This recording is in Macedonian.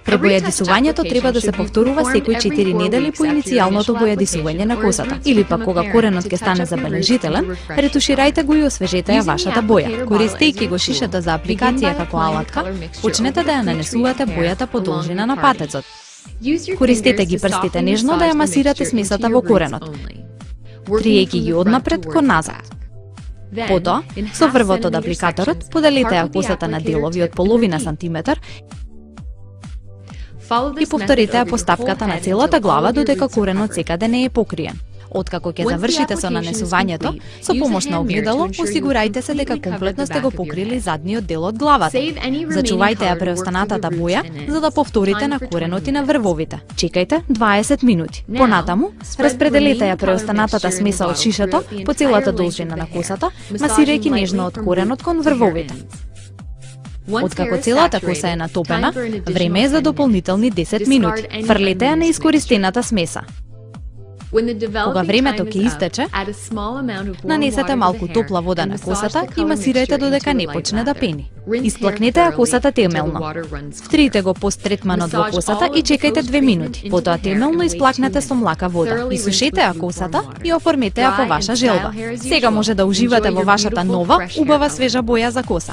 Пребојадисувањето треба да се повторува секои 4 недели по иницијалното бојадисување на косата. Или пак кога коренот ќе стане забележителен, ретуширајте го и освежете ја вашата боја. Користејќи го шишето за апликација како алатка, почнете да ја нанесувате бојата по должина на патецот. Користете ги прстите нежно да ја масирате смесата во коренот, триејќи ги однапред кон назад. Потоа, со врвот од апликаторот, поделите ја косата на делови од половина сантиметар и повторите ја поставката на целата глава додека коренот секаде не е покриен. Откако ќе завршите со нанесувањето, со помош на огледало, осигурајте се дека комплетно сте го покрили задниот дел од главата. Зачувајте ја преостанатата боја, за да повторите на коренот и на врвовите. Чекајте 20 минути. Понатаму, распределете ја преостанатата смеса од шишето по целата должина на косата, масирајќи нежно од коренот кон врвовите. Откако целата коса е натопена, време е за дополнителни 10 минути. Фрлете ја на искористената смеса. Кога времето ќе истече, нанесете малку топла вода на косата и масирајте додека не почне да пени. Исплакнете ја косата темелно. Втрите го посттретманот во косата и чекајте 2 минути. Потоа темелно исплакнете со млака вода. Исушете ја косата и оформете ја по ваша желба. Сега може да уживате во вашата нова, убава свежа боја за коса.